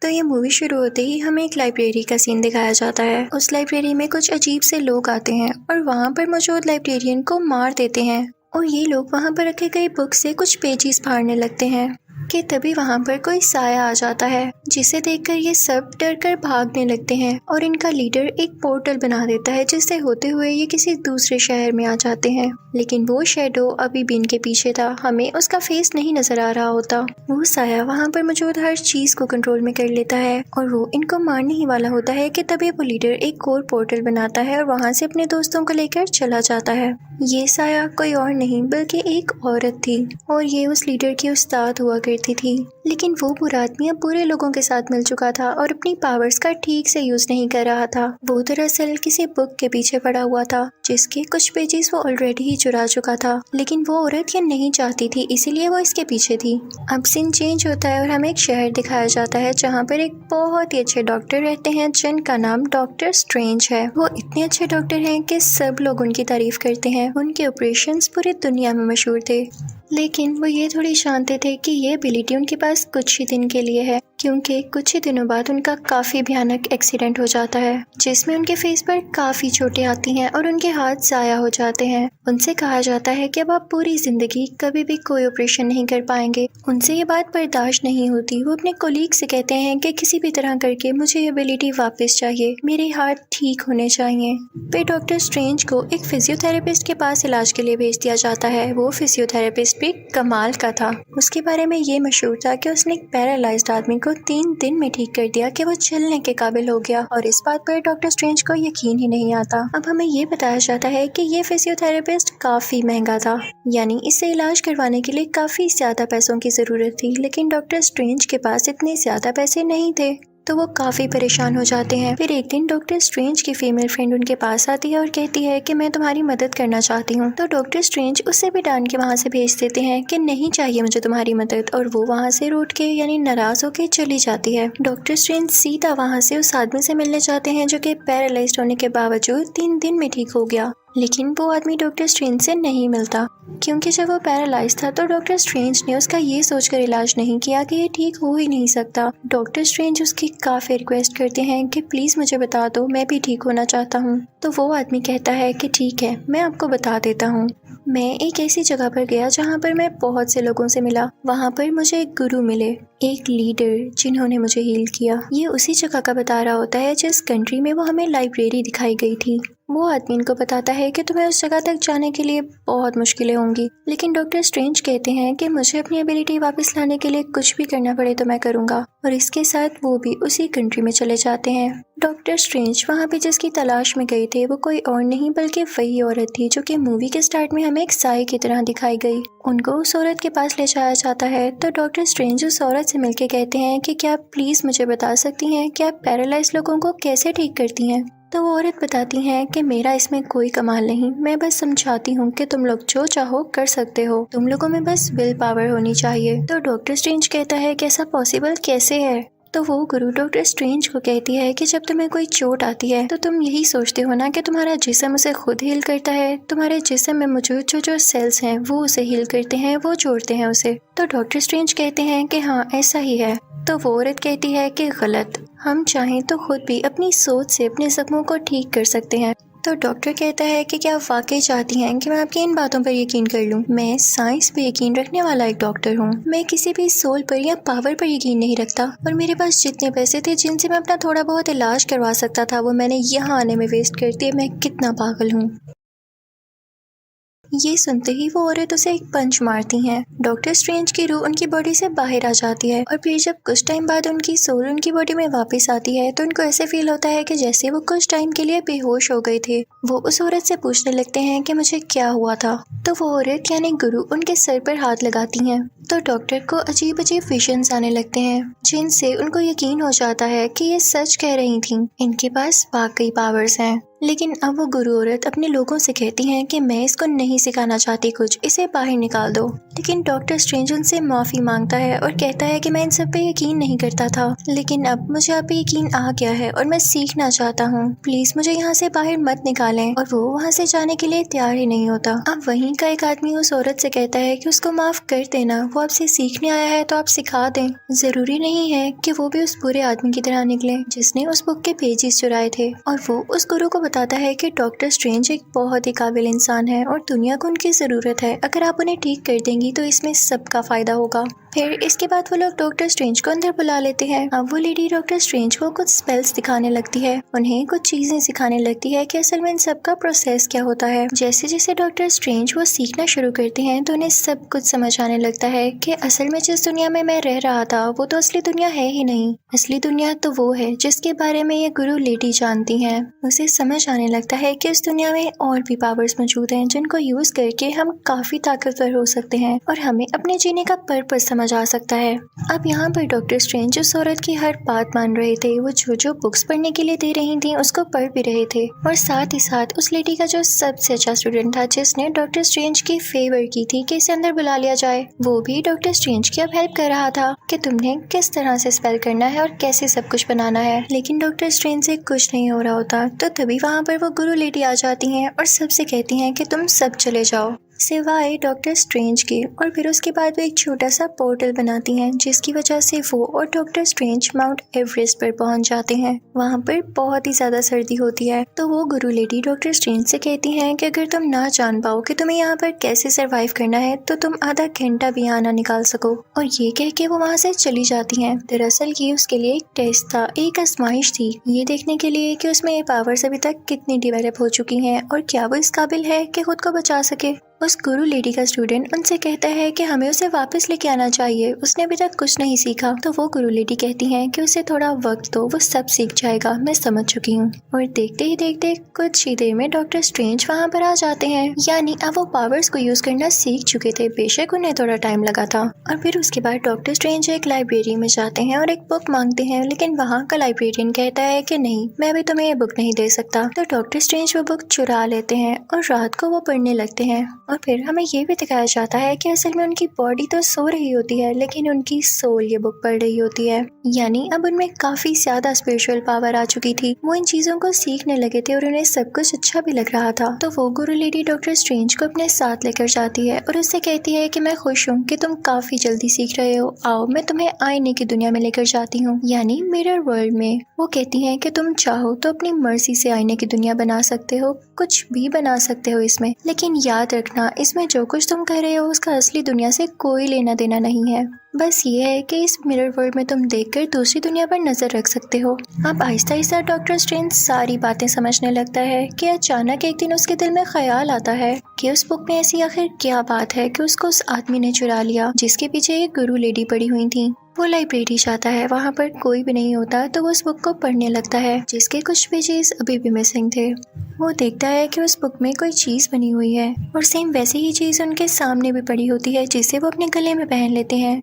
तो ये मूवी शुरू होते ही हमें एक लाइब्रेरी का सीन दिखाया जाता है। उस लाइब्रेरी में कुछ अजीब से लोग आते हैं और वहाँ पर मौजूद लाइब्रेरियन को मार देते हैं और ये लोग वहाँ पर रखे गए बुक से कुछ पेजेस फाड़ने लगते हैं कि तभी वहाँ पर कोई साया आ जाता है, जिसे देखकर ये सब डर कर भागने लगते हैं और इनका लीडर एक पोर्टल बना देता है, जिससे होते हुए ये किसी दूसरे शहर में आ जाते हैं। लेकिन वो शैडो अभी भी इनके पीछे था, हमें उसका फेस नहीं नजर आ रहा होता। वो साया वहाँ पर मौजूद हर चीज को कंट्रोल में कर लेता है और वो इनको मारने ही वाला होता है कि तभी वो लीडर एक और पोर्टल बनाता है और वहाँ से अपने दोस्तों को लेकर चला जाता है। ये साया कोई और नहीं बल्कि एक औरत थी और ये उस लीडर की उस्ताद हुआ करती थी। लेकिन वो बुरा आदमी अब बुरे लोगों के साथ मिल चुका था और अपनी पावर्स का ठीक से यूज नहीं कर रहा था। वो दरअसल किसी बुक के पीछे पड़ा हुआ था जिसके कुछ पेजेस वो ऑलरेडी ही चुरा चुका था, लेकिन वो औरत ये नहीं चाहती थी, इसीलिए वो इसके पीछे थी। अब सीन चेंज होता है और हमें एक शहर दिखाया जाता है जहाँ पर एक बहुत ही अच्छे डॉक्टर रहते हैं जिनका नाम डॉक्टर स्ट्रेंज है। वो इतने अच्छे डॉक्टर हैं कि सब लोग उनकी तारीफ करते हैं। उनके ऑपरेशंस पूरी दुनिया में मशहूर थे, लेकिन वो ये थोड़ी जानते थे कि ये एबिलिटी उनके पास कुछ ही दिन के लिए है, क्योंकि कुछ ही दिनों बाद उनका काफ़ी भयानक एक्सीडेंट हो जाता है जिसमें उनके फेस पर काफ़ी चोटें आती हैं और उनके हाथ ज़ाया हो जाते हैं। उनसे कहा जाता है कि अब आप पूरी ज़िंदगी कभी भी कोई ऑपरेशन नहीं कर पाएंगे। उनसे ये बात बर्दाश्त नहीं होती। वो अपने कोलीग से कहते हैं कि किसी भी तरह करके मुझे ये एबिलिटी वापस चाहिए, मेरे हाथ ठीक होने चाहिए। फिर डॉक्टर स्ट्रेंज को एक फिजियोथेरेपिस्ट के पास इलाज के लिए भेज दिया जाता है। वो फिजियोथेरेपिस्ट भी कमाल का था। उसके बारे में ये मशहूर था कि उसने एक पैरालाइज्ड आदमी को 3 दिन में ठीक कर दिया कि वो चलने के काबिल हो गया और इस बात पर डॉक्टर स्ट्रेंज को यकीन ही नहीं आता। अब हमें ये बताया जाता है कि ये फिजियोथेरेपिस्ट काफी महंगा था, यानी इससे इलाज करवाने के लिए काफी ज्यादा पैसों की जरूरत थी, लेकिन डॉक्टर स्ट्रेंज के पास इतने ज्यादा पैसे नहीं थे, तो वो काफ़ी परेशान हो जाते हैं। फिर एक दिन डॉक्टर स्ट्रेंज की फीमेल फ्रेंड उनके पास आती है और कहती है कि मैं तुम्हारी मदद करना चाहती हूँ। तो डॉक्टर स्ट्रेंज उससे भी डांट के वहाँ से भेज देते हैं कि नहीं चाहिए मुझे तुम्हारी मदद, और वो वहाँ से रूठ के यानी नाराज होकर चली जाती है। डॉक्टर स्ट्रेंज सीधा वहाँ से उस आदमी से मिलने जाते हैं जो कि पैरालाइज्ड होने के बावजूद 3 दिन में ठीक हो गया, लेकिन वो आदमी डॉक्टर स्ट्रेंज से नहीं मिलता, क्योंकि जब वो पैरालाइज था तो डॉक्टर स्ट्रेंज ने उसका ये सोचकर इलाज नहीं किया कि ये ठीक हो ही नहीं सकता। डॉक्टर स्ट्रेंज उसकी काफ़ी रिक्वेस्ट करते हैं कि प्लीज़ मुझे बता दो, मैं भी ठीक होना चाहता हूँ। तो वो आदमी कहता है कि ठीक है, मैं आपको बता देता हूँ। मैं एक ऐसी जगह पर गया जहाँ पर मैं बहुत से लोगों से मिला। वहाँ पर मुझे एक गुरु मिले, एक लीडर जिन्होंने मुझे हील किया। ये उसी जगह का बता रहा होता है जिस कंट्री में वो हमें लाइब्रेरी दिखाई गई थी। वो आदमी इनको बताता है कि तुम्हें उस जगह तक जाने के लिए बहुत मुश्किलें होंगी, लेकिन डॉक्टर स्ट्रेंज कहते हैं कि मुझे अपनी एबिलिटी वापस लाने के लिए कुछ भी करना पड़े तो मैं करूँगा, और इसके साथ वो भी उसी कंट्री में चले जाते हैं। डॉक्टर स्ट्रेंज वहाँ पे जिसकी तलाश में गए थे वो कोई और नहीं बल्कि वही औरत थी जो कि मूवी के स्टार्ट में हमें एक साई की तरह दिखाई गई। उनको उस औरत के पास ले जाया जाता है तो डॉक्टर स्ट्रेंज उस औरत से मिलके कहते हैं कि क्या आप प्लीज मुझे बता सकती हैं कि आप पैरालाइज लोगों को कैसे ठीक करती हैं। तो वो औरत बताती हैं कि मेरा इसमें कोई कमाल नहीं, मैं बस समझाती हूँ कि तुम लोग जो चाहो कर सकते हो, तुम लोगों में बस विल पावर होनी चाहिए। तो डॉक्टर स्ट्रेंज कहता है कि ऐसा पॉसिबल कैसे है। तो वो गुरु डॉक्टर स्ट्रेंज को कहती है कि जब तुम्हें कोई चोट आती है तो तुम यही सोचते हो ना कि तुम्हारा जिस्म उसे खुद हील करता है, तुम्हारे जिस्म में मौजूद जो सेल्स हैं वो उसे हील करते हैं, वो जोड़ते हैं उसे। तो डॉक्टर स्ट्रेंज कहते हैं कि हाँ ऐसा ही है। तो वो औरत कहती है कि गलत, हम चाहें तो खुद भी अपनी सोच से अपने जख्मों को ठीक कर सकते हैं। तो डॉक्टर कहता है कि क्या आप वाकई चाहती हैं कि मैं आपकी इन बातों पर यकीन कर लूं? मैं साइंस पे यकीन रखने वाला एक डॉक्टर हूं। मैं किसी भी सोल पर या पावर पर यकीन नहीं रखता, और मेरे पास जितने पैसे थे जिनसे मैं अपना थोड़ा बहुत इलाज करवा सकता था वो मैंने यहाँ आने में वेस्ट कर दिए। मैं कितना पागल हूँ। ये सुनते ही वो औरत उसे एक पंच मारती हैं। डॉक्टर स्ट्रेंज की रूह उनकी बॉडी से बाहर आ जाती है और फिर जब कुछ टाइम बाद उनकी सोल उनकी बॉडी में वापस आती है तो उनको ऐसे फील होता है कि जैसे वो कुछ टाइम के लिए बेहोश हो गए थे। वो उस औरत से पूछने लगते हैं कि मुझे क्या हुआ था। तो वो औरत यानी गुरु उनके सर पर हाथ लगाती हैं। तो डॉक्टर को अजीब अजीब विजन्स आने लगते हैं जिनसे उनको यकीन हो जाता है कि ये सच कह रही थी, इनके पास वाकई पावर्स हैं। लेकिन अब वो गुरु औरत अपने लोगों से कहती हैं कि मैं इसको नहीं सिखाना चाहती कुछ, इसे बाहर निकाल दो। लेकिन डॉक्टर स्ट्रेंज उनसे माफी मांगता है और कहता है कि मैं इन सब पे यकीन नहीं करता था, लेकिन अब मुझे आप पे यकीन आ गया है और मैं सीखना चाहता हूँ। प्लीज मुझे यहाँ से बाहर मत निकालें। और वो वहाँ से जाने के लिए तैयार ही नहीं होता। अब वहीं का एक आदमी उस औरत से कहता है कि उसको माफ कर देना, वो आपसे सीखने आया है तो आप सिखा दें। जरूरी नहीं है कि वो भी उस बुरे आदमी की तरह निकले जिसने उस बुक के पेजेस चुराए थे। और वो उस गुरु को बताता है कि डॉक्टर स्ट्रेंज एक बहुत ही काबिल इंसान है और दुनिया को उनकी जरूरत है। अगर आप उन्हें ठीक कर देंगी तो इसमें सबका फायदा होगा। फिर इसके बाद वो लोग डॉक्टर स्ट्रेंज को अंदर बुला लेते हैं। अब वो लेडी डॉक्टर स्ट्रेंज को कुछ स्पेल्स दिखाने लगती है, उन्हें कुछ चीजें सिखाने लगती है कि असल में इन सब का प्रोसेस क्या होता है। जैसे जैसे डॉक्टर स्ट्रेंज वो सीखना शुरू करते हैं तो उन्हें सब कुछ समझ आने लगता है कि असल में जिस दुनिया में मैं रह रहा था वो तो असली दुनिया है ही नहीं। असली दुनिया तो वो है जिसके बारे में ये गुरु लेडी जानती है। उसे समझ आने लगता है कि उस दुनिया में और भी पावर्स मौजूद हैं जिनको यूज करके हम काफी ताकतवर हो सकते हैं और हमें अपने जीने का पर्पस समझ आ सकता है। अब यहाँ पर डॉक्टर स्ट्रेंज उस औरत की हर बात मान रहे थे। वो जो जो बुक्स पढ़ने के लिए दे रही थी उसको पढ़ भी रहे थे और साथ ही साथ उस लेडी का जो सबसे अच्छा स्टूडेंट था जिसने डॉक्टर स्ट्रेंज की फेवर की थी कि इसे अंदर बुला लिया जाए, वो भी डॉक्टर स्ट्रेंज की अब हेल्प कर रहा था कि तुमने किस तरह से स्पेल करना है और कैसे सब कुछ बनाना है। लेकिन डॉक्टर स्ट्रेंज से कुछ नहीं हो रहा होता। तो तभी वहाँ पर वो गुरु लेडी आ जाती हैं और सबसे कहती हैं कि तुम सब चले जाओ सिवाय डॉक्टर स्ट्रेंज के। और फिर उसके बाद वो एक छोटा सा पोर्टल बनाती हैं जिसकी वजह से वो और डॉक्टर स्ट्रेंज माउंट एवरेस्ट पर पहुंच जाते हैं। वहाँ पर बहुत ही ज्यादा सर्दी होती है तो वो गुरु लेडी डॉक्टर स्ट्रेंज से कहती हैं कि अगर तुम ना जान पाओ कि तुम्हें यहाँ पर कैसे सरवाइव करना है तो तुम आधा घंटा भी यहाँ ना निकाल सको। और ये कह के वो वहाँ से चली जाती हैं। दरअसल ये उसके लिए एक टेस्ट था, एक आजमाइश थी, ये देखने के लिए कि उसमें ये पावर्स अभी तक कितनी डेवलप हो चुकी हैं और क्या वो इस काबिल है कि खुद को बचा सके। उस गुरु लेडी का स्टूडेंट उनसे कहता है कि हमें उसे वापस लेके आना चाहिए, उसने अभी तक कुछ नहीं सीखा। तो वो गुरु लेडी कहती हैं कि उसे थोड़ा वक्त दो, वो सब सीख जाएगा, मैं समझ चुकी हूँ। और देखते ही देखते कुछ ही देर में डॉक्टर स्ट्रेंज वहाँ पर आ जाते हैं, यानी अब वो पावर्स को यूज करना सीख चुके थे, बेशक उन्हें थोड़ा टाइम लगा था। और फिर उसके बाद डॉक्टर स्ट्रेंज एक लाइब्रेरी में जाते हैं और एक बुक मांगते हैं, लेकिन वहाँ का लाइब्रेरियन कहता है कि नहीं, मैं अभी तुम्हें ये बुक नहीं दे सकता। तो डॉक्टर स्ट्रेंज वो बुक चुरा लेते हैं और रात को वो पढ़ने लगते हैं। और फिर हमें ये भी दिखाया जाता है कि असल में उनकी बॉडी तो सो रही होती है लेकिन उनकी सोल ये बुक पढ़ रही होती है, यानी अब उनमें काफी ज्यादा स्पिरिचुअल पावर आ चुकी थी। वो इन चीजों को सीखने लगे थे और उन्हें सब कुछ अच्छा भी लग रहा था। तो वो गुरु लेडी डॉक्टर स्ट्रेंज को अपने साथ लेकर जाती है और उससे कहती है कि मैं खुश हूँ कि तुम काफी जल्दी सीख रहे हो, आओ मैं तुम्हें आईने की दुनिया में लेकर जाती हूँ, यानी मिरर वर्ल्ड में। वो कहती है कि तुम चाहो तो अपनी मर्जी से आईने की दुनिया बना सकते हो, कुछ भी बना सकते हो इसमें, लेकिन याद रखना इसमें जो कुछ तुम कर रहे हो उसका असली दुनिया से कोई लेना देना नहीं है। बस ये है कि इस मिरर वर्ल्ड में तुम देखकर दूसरी दुनिया पर नजर रख सकते हो। अब आहिस्ता आहिस्ता डॉक्टर स्ट्रेंज सारी बातें समझने लगता है कि अचानक एक दिन उसके दिल में ख्याल आता है कि उस बुक में ऐसी आखिर क्या बात है कि उसको उस आदमी ने चुरा लिया जिसके पीछे एक गुरु लेडी पड़ी हुई थी। वो लाइब्रेरी जाता है, वहाँ पर कोई भी नहीं होता तो वो उस बुक को पढ़ने लगता है जिसके कुछ पेजेस अभी भी मिसिंग थे। वो देखता है कि उस बुक में कोई चीज बनी हुई है और सेम वैसी ही चीज उनके सामने भी पड़ी होती है जिसे वो अपने गले में पहन लेते हैं।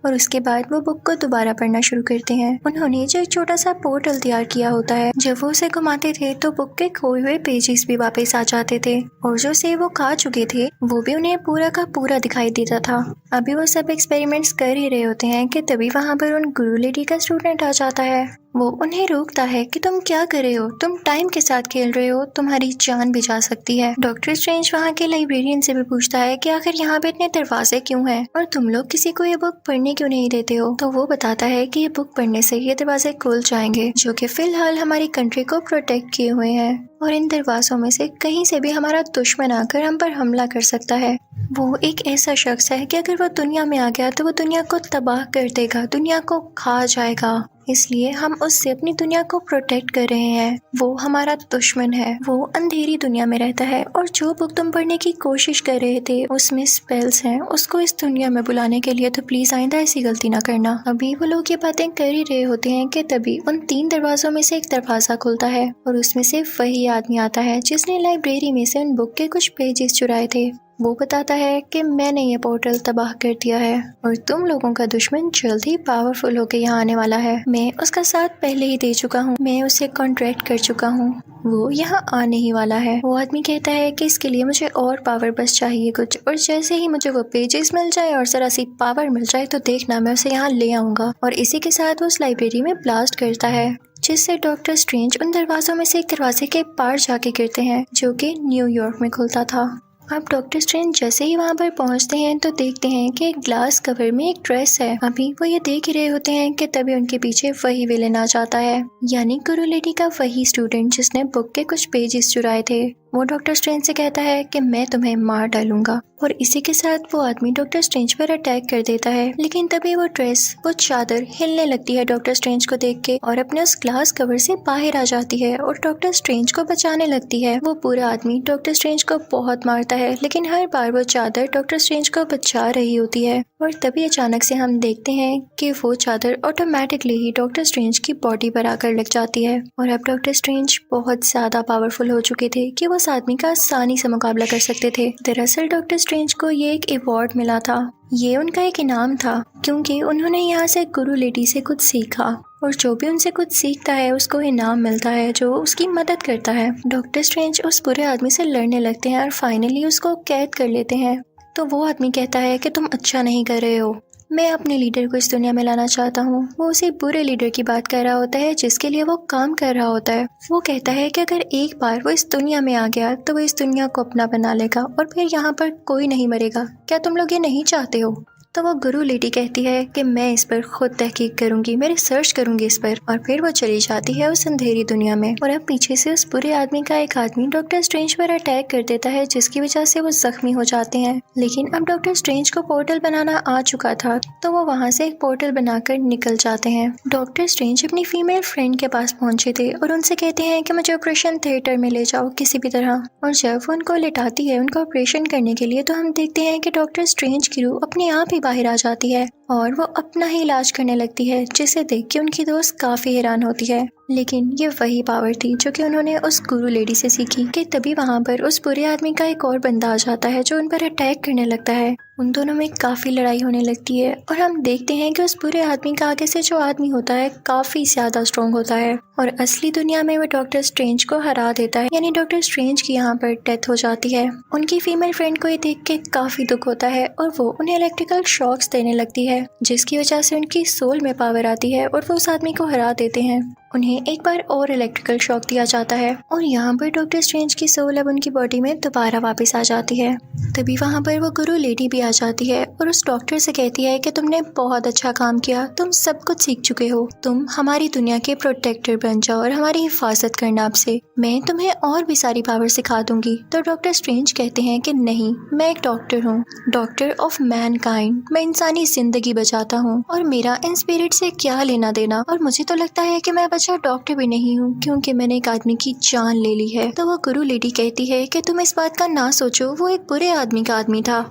और उसके बाद वो बुक को दोबारा पढ़ना शुरू करते हैं। उन्होंने जो एक छोटा सा पोर्टल तैयार किया होता है, जब वो उसे घुमाते थे तो बुक के खोए हुए पेजेस भी वापस आ जाते थे और जो से वो खा चुके थे वो भी उन्हें पूरा का पूरा दिखाई देता था। अभी वो सब एक्सपेरिमेंट्स कर ही रहे होते हैं कि तभी वहाँ पर उन गुरु लेडी का स्टूडेंट आ जाता है। वो उन्हें रोकता है कि तुम क्या कर रहे हो, तुम टाइम के साथ खेल रहे हो, तुम्हारी जान भी जा सकती है। डॉक्टर स्ट्रेंज वहाँ के लाइब्रेरियन से भी पूछता है कि आखिर यहाँ पे इतने दरवाजे क्यों हैं और तुम लोग किसी को ये बुक पढ़ने क्यों नहीं देते हो। तो वो बताता है कि ये बुक पढ़ने से ये दरवाजे खुल जाएंगे जो कि फिलहाल हमारी कंट्री को प्रोटेक्ट किए हुए हैं और इन दरवाजों में से कहीं से भी हमारा दुश्मन आकर हम पर हमला कर सकता है। वो एक ऐसा शख्स है कि अगर वो दुनिया में आ गया तो वो दुनिया को तबाह कर देगा, दुनिया को खा जाएगा, इसलिए हम उससे अपनी दुनिया को प्रोटेक्ट कर रहे हैं। वो हमारा दुश्मन है, वो अंधेरी दुनिया में रहता है और जो बुक तुम पढ़ने की कोशिश कर रहे थे उसमें स्पेल्स हैं, उसको इस दुनिया में बुलाने के लिए, तो प्लीज आइंदा ऐसी गलती ना करना। अभी वो लोग ये बातें कर ही रहे होते हैं कि तभी उन 3 दरवाजों में से एक दरवाजा खुलता है और उसमें से वही आदमी आता है जिसने लाइब्रेरी में से उन बुक के कुछ पेजेस चुराए थे। वो बताता है कि मैंने ये पोर्टल तबाह कर दिया है और तुम लोगों का दुश्मन जल्द ही पावरफुल होकर यहाँ आने वाला है। मैं उसका साथ पहले ही दे चुका हूँ, मैं उसे कॉन्ट्रैक्ट कर चुका हूँ, वो यहाँ आने ही वाला है। वो आदमी कहता है कि इसके लिए मुझे और पावर बस चाहिए कुछ, और जैसे ही मुझे वो पेजेस मिल जाए और जरा सी पावर मिल जाए तो देखना मैं उसे यहाँ ले आऊंगा। और इसी के साथ वो उस लाइब्रेरी में ब्लास्ट करता है, जिससे डॉक्टर स्ट्रेंज उन दरवाजों में से एक दरवाजे के पार जाके गिरते हैं जो कि न्यूयॉर्क में खुलता था। अब डॉक्टर स्ट्रेंज जैसे ही वहाँ पर पहुँचते हैं तो देखते हैं कि एक ग्लास कवर में एक ड्रेस है। अभी वो ये देख ही रहे होते हैं कि तभी उनके पीछे वही विलेन आ जाता है, यानी गुरु लेडी का वही स्टूडेंट जिसने बुक के कुछ पेजेस चुराए थे। वो डॉक्टर स्ट्रेंज से कहता है कि मैं तुम्हें मार डालूंगा, और इसी के साथ वो आदमी डॉक्टर स्ट्रेंज पर अटैक कर देता है। लेकिन तभी वो ड्रेस, वो चादर हिलने लगती है डॉक्टर स्ट्रेंज को देख के, और अपने उस ग्लास कवर से बाहर आ जाती है और डॉक्टर स्ट्रेंज को बचाने लगती है। वो पूरा आदमी डॉक्टर स्ट्रेंज को बहुत मारता है, लेकिन हर बार वो चादर डॉक्टर स्ट्रेंज को बचा रही होती है। और तभी अचानक से हम देखते हैं कि वो चादर ऑटोमेटिकली ही डॉक्टर स्ट्रेंज की बॉडी पर आकर लग जाती है। और अब डॉक्टर स्ट्रेंज बहुत ज्यादा पावरफुल हो चुके थे कि वो उस आदमी का आसानी से मुकाबला कर सकते थे। दरअसल डॉक्टर स्ट्रेंज को ये एक अवार्ड मिला था, ये उनका एक इनाम था, क्योंकि उन्होंने यहाँ से गुरु लेडी से कुछ सीखा, और जो भी उनसे कुछ सीखता है उसको इनाम मिलता है जो उसकी मदद करता है। डॉक्टर स्ट्रेंज उस बुरे आदमी से लड़ने लगते हैं और फाइनली उसको कैद कर लेते हैं। तो वो आदमी कहता है कि तुम अच्छा नहीं कर रहे हो, मैं अपने लीडर को इस दुनिया में लाना चाहता हूँ। वो उसी बुरे लीडर की बात कर रहा होता है जिसके लिए वो काम कर रहा होता है। वो कहता है कि अगर एक बार वो इस दुनिया में आ गया तो वो इस दुनिया को अपना बना लेगा और फिर यहाँ पर कोई नहीं मरेगा। क्या तुम लोग ये नहीं चाहते हो? तो वो गुरु लेडी कहती है कि मैं इस पर खुद तहकीक करूंगी, मैं रिसर्च करूंगी इस पर, और फिर वो चली जाती है उस अंधेरी दुनिया में। और अब पीछे से उस बुरे आदमी का एक आदमी डॉक्टर स्ट्रेंज पर अटैक कर देता है, जिसकी वजह से वो जख्मी हो जाते हैं। लेकिन अब डॉक्टर स्ट्रेंज को पोर्टल बनाना आ चुका था, तो वो वहाँ से एक पोर्टल बनाकर निकल जाते हैं। डॉक्टर स्ट्रेंज अपनी फीमेल फ्रेंड के पास पहुंचे थे और उनसे कहते हैं कि मुझे ऑपरेशन थिएटर में ले जाओ किसी भी तरह। और जब वो उनको लिटाती है उनका ऑपरेशन करने के लिए, तो हम देखते हैं कि डॉक्टर स्ट्रेंज की रूह अपने आप ही बाहर आ जाती है और वो अपना ही इलाज करने लगती है, जिसे देख के उनकी दोस्त काफी हैरान होती है। लेकिन ये वही पावर थी जो कि उन्होंने उस गुरु लेडी से सीखी। कि तभी वहाँ पर उस बुरे आदमी का एक और बंदा आ जाता है जो उन पर अटैक करने लगता है। उन दोनों में काफी लड़ाई होने लगती है और हम देखते हैं कि उस बुरे आदमी का आगे से जो आदमी होता है काफी ज्यादा स्ट्रॉन्ग होता है और असली दुनिया में वो डॉक्टर स्ट्रेंज को हरा देता है, यानी डॉक्टर स्ट्रेंज की यहाँ पर डेथ हो जाती है। उनकी फीमेल फ्रेंड को ये देख के काफी दुख होता है और वो उन्हें इलेक्ट्रिकल शॉक्स देने लगती है, जिसकी वजह से उनकी सोल में पावर आती है और वो उस आदमी को हरा देते हैं। उन्हें एक बार और इलेक्ट्रिकल शॉक दिया जाता है और यहाँ पर डॉक्टर स्ट्रेंज की सोल अब उनकी बॉडी में दोबारा वापस आ जाती है। तभी वहाँ पर वो गुरु लेडी भी आ जाती है और उस डॉक्टर से कहती है कि तुमने बहुत अच्छा काम किया, तुम सब कुछ सीख चुके हो, तुम हमारी दुनिया के प्रोटेक्टर बन जाओ और हमारी हिफाजत करना। आपसे मैं तुम्हें और भी सारी पावर सिखा दूंगी। तो डॉक्टर स्ट्रेंज कहते हैं कि नहीं, मैं एक डॉक्टर हूँ, डॉक्टर ऑफ मैनकाइंड, मैं इंसानी जिंदगी बचाता हूँ और मेरा इन स्पिरिट से क्या लेना देना। और मुझे तो लगता है कि मैं अच्छा डॉक्टर भी नहीं हूँ क्योंकि मैंने एक आदमी की जान ले ली है। तो वो गुरु लेडी कहती है कि तुम इस बात का ना सोचो, वो एक बुरे आदमी का आदमी था।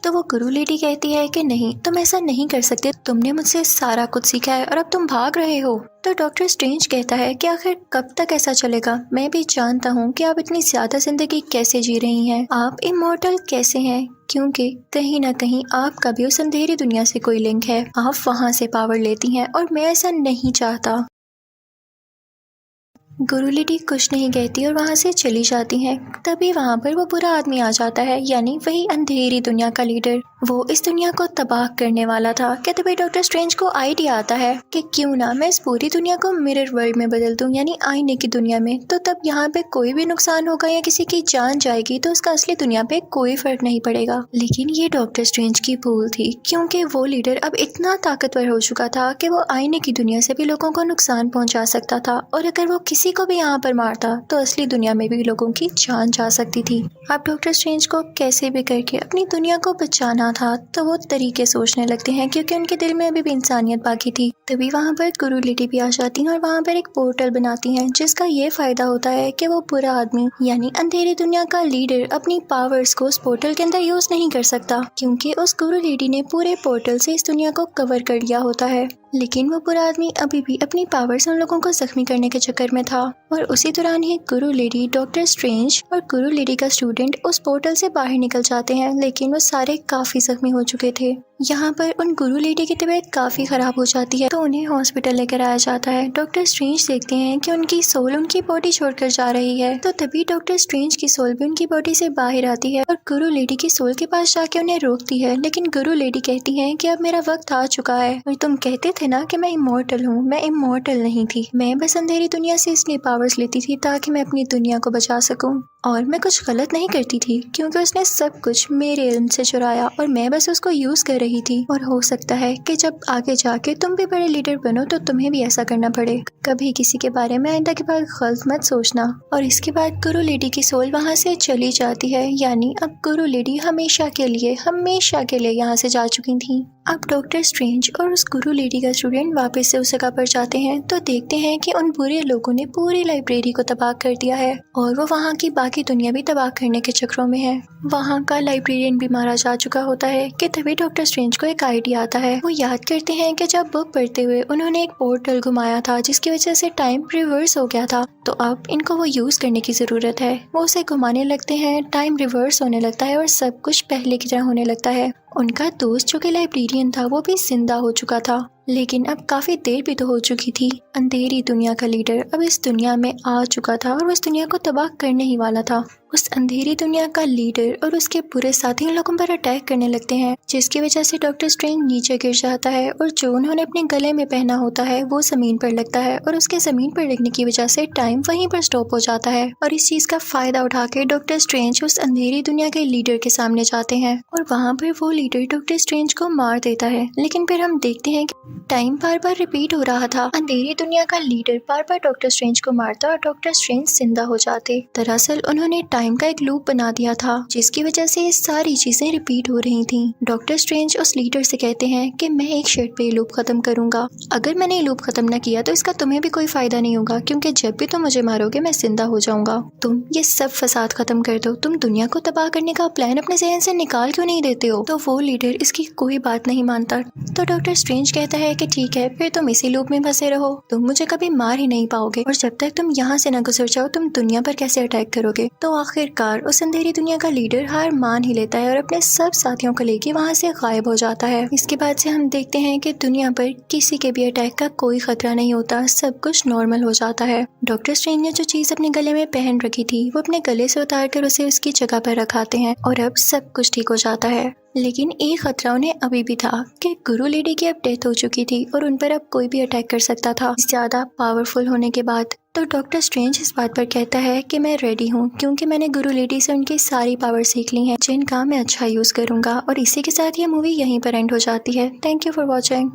तो वो गुरु लेडी कहती है कि नहीं, तुम ऐसा नहीं कर सकते, तुमने मुझसे सारा कुछ सीखा है और अब तुम भाग रहे हो। तो डॉक्टर स्ट्रेंज कहता है कि आखिर कब तक ऐसा चलेगा, मैं भी जानता हूँ कि आप इतनी ज्यादा जिंदगी कैसे जी रही हैं, आप इमॉर्टल कैसे हैं, क्योंकि कहीं ना कहीं आपका भी उस अंधेरी दुनिया से कोई लिंक है, आप वहाँ से पावर लेती हैं और मैं ऐसा नहीं चाहता। गुरु लेडी कुछ नहीं कहती और वहाँ से चली जाती हैं। तभी वहाँ पर वो बुरा आदमी आ जाता है, यानी वही अंधेरी दुनिया का लीडर, वो इस दुनिया को तबाह करने वाला था। कि तभी डॉक्टर स्ट्रेंज को आइडिया आता है कि क्यों ना मैं इस पूरी दुनिया को मिरर वर्ल्ड में बदल दूं, यानी आईने की दुनिया में। तो तब यहाँ पे कोई भी नुकसान होगा या किसी की जान जाएगी तो उसका असली दुनिया पे कोई फर्क नहीं पड़ेगा। लेकिन ये डॉक्टर स्ट्रेंज की भूल थी, क्योंकि वो लीडर अब इतना ताकतवर हो चुका था कि वो आईने की दुनिया से भी लोगों को नुकसान पहुंचा सकता था, और अगर वो किसी को भी यहाँ पर मारता तो असली दुनिया में भी लोगों की जान जा सकती थी। अब डॉक्टर स्ट्रेंज को कैसे भी करके अपनी दुनिया को बचाना था, तो वो तरीके सोचने लगते हैं, क्योंकि उनके दिल में अभी भी इंसानियत बाकी थी। तभी वहाँ पर गुरु लेडी भी आ जाती हैं और वहाँ पर एक पोर्टल बनाती हैं, जिसका ये फायदा होता है कि वो बुरा आदमी यानी अंधेरी दुनिया का लीडर अपनी पावर्स को उस पोर्टल के अंदर यूज नहीं कर सकता, क्योंकि उस गुरु लेडी ने पूरे पोर्टल से इस दुनिया को कवर कर लिया होता है। लेकिन वो बुरा आदमी अभी भी अपनी पावर्स उन लोगों को जख्मी करने के चक्कर में था था। और उसी दौरान ही गुरु लेडी, डॉक्टर स्ट्रेंज और गुरु लेडी का स्टूडेंट उस पोर्टल से बाहर निकल जाते हैं, लेकिन वो सारे काफी जख्मी हो चुके थे। यहाँ पर उन गुरु लेडी की तबीयत काफी खराब हो जाती है, तो उन्हें हॉस्पिटल लेकर आया जाता है। डॉक्टर स्ट्रेंज देखते हैं कि उनकी सोल उनकी बॉडी छोड़कर जा रही है, तो तभी डॉक्टर स्ट्रेंज की सोल भी उनकी बॉडी से बाहर आती है और गुरु लेडी की सोल के पास जाके उन्हें रोकती है। लेकिन गुरु लेडी कहती है कि अब मेरा वक्त आ चुका है और तुम कहते थे ना कि मैं इमॉर्टल हूँ, मैं इमॉर्टल नहीं थी। मैं बस अंधेरी दुनिया से इसलिए पावर्स लेती थी ताकि मैं अपनी दुनिया को बचा सकूं, और मैं कुछ गलत नहीं करती थी क्योंकि उसने सब कुछ मेरे इल्म से चुराया और मैं बस उसको यूज कर रही थी। और हो सकता है कि जब आगे जाके तुम भी बड़े लीडर बनो तो तुम्हें भी ऐसा करना पड़े। कभी किसी के बारे में आइंदा के बाद गलत मत सोचना। और इसके बाद गुरु लेडी की सोल वहाँ से चली जाती है, यानी अब गुरु लेडी हमेशा के लिए यहाँ से जा चुकी थी। अब डॉक्टर स्ट्रेंज और उस गुरु लेडी का स्टूडेंट वापस से उस जगह पर जाते हैं, तो देखते हैं कि उन बुरे लोगों ने पूरी लाइब्रेरी को तबाह कर दिया है और वो वहाँ की बाकी दुनिया भी तबाह करने के चक्रों में है। वहाँ का लाइब्रेरियन भी मारा जा चुका होता है कि तभी डॉक्टर स्ट्रेंज को एक आइडिया आता है। वो याद करते हैं कि जब बुक पढ़ते हुए उन्होंने एक पोर्टल घुमाया था जिसकी वजह से टाइम रिवर्स हो गया था, तो अब इनको वो यूज करने की जरूरत है। वो उसे घुमाने लगते हैं, टाइम रिवर्स होने लगता है और सब कुछ पहले की तरह होने लगता है। उनका दोस्त जो कि लाइब्रेरियन था वो भी जिंदा हो चुका था, लेकिन अब काफी देर भी तो हो चुकी थी। अंधेरी दुनिया का लीडर अब इस दुनिया में आ चुका था और उस दुनिया को तबाह करने ही वाला था। उस अंधेरी दुनिया का लीडर और उसके पूरे साथी उन लोगों पर अटैक करने लगते हैं, जिसकी वजह से डॉक्टर स्ट्रेंज नीचे गिर जाता है और जो उन्होंने अपने गले में पहना होता है वो जमीन पर लगता है और उसके जमीन पर लगने की वजह से टाइम वहीं पर स्टॉप हो जाता है। और इस चीज का फायदा उठा के डॉक्टर स्ट्रेंज उस अंधेरी दुनिया के लीडर के सामने जाते हैं और वहाँ पर वो लीडर डॉक्टर स्ट्रेंज को मार देता है। लेकिन फिर हम देखते हैं कि टाइम बार बार रिपीट हो रहा था। अंधेरी दुनिया का लीडर बार बार डॉक्टर स्ट्रेंज को मारता और डॉक्टर स्ट्रेंज जिंदा हो जाते। दरअसल उन्होंने टाइम का एक लूप बना दिया था जिसकी वजह से ये सारी चीजें रिपीट हो रही थी। डॉक्टर स्ट्रेंज उस लीडर से कहते हैं कि मैं एक शर्त पे ये लूप खत्म करूंगा, अगर मैंने ये लूप खत्म न किया तो इसका तुम्हें भी कोई फायदा नहीं होगा, क्योंकि जब भी तुम मुझे मारोगे मैं जिंदा हो जाऊंगा। तुम ये सब फसाद खत्म कर दो, तुम दुनिया को तबाह करने का प्लान अपने जहन से निकाल क्यों नहीं देते हो। तो वो लीडर इसकी कोई बात नहीं मानता, तो डॉक्टर स्ट्रेंज कहता है कि ठीक है, फिर तुम इसी लूप में फंसे रहो, तुम मुझे कभी मार ही नहीं पाओगे और जब तक तुम यहाँ से न गुजर जाओ तुम दुनिया पर कैसे अटैक करोगे। तो आखिरकार उस अंधेरी दुनिया का लीडर हार मान ही लेता है और अपने सब साथियों को लेके वहाँ से गायब हो जाता है। इसके बाद से हम देखते हैं कि दुनिया पर किसी के भी अटैक का कोई खतरा नहीं होता, सब कुछ नॉर्मल हो जाता है। डॉक्टर स्ट्रेंज ने जो चीज अपने गले में पहन रखी थी वो अपने गले से उतार कर उसे उसकी जगह पर रखाते हैं और अब सब कुछ ठीक हो जाता है। लेकिन एक खतरा उन्हें अभी भी था कि गुरु लेडी की अब डेथ हो चुकी थी और उन पर अब कोई भी अटैक कर सकता था ज्यादा पावरफुल होने के बाद। तो डॉक्टर स्ट्रेंज इस बात पर कहता है कि मैं रेडी हूँ, क्योंकि मैंने गुरु लेडी से उनकी सारी पावर सीख ली हैं जिनका मैं अच्छा यूज करूंगा। और इसी के साथ ये मूवी यहीं पर एंड हो जाती है। Thank you for watching.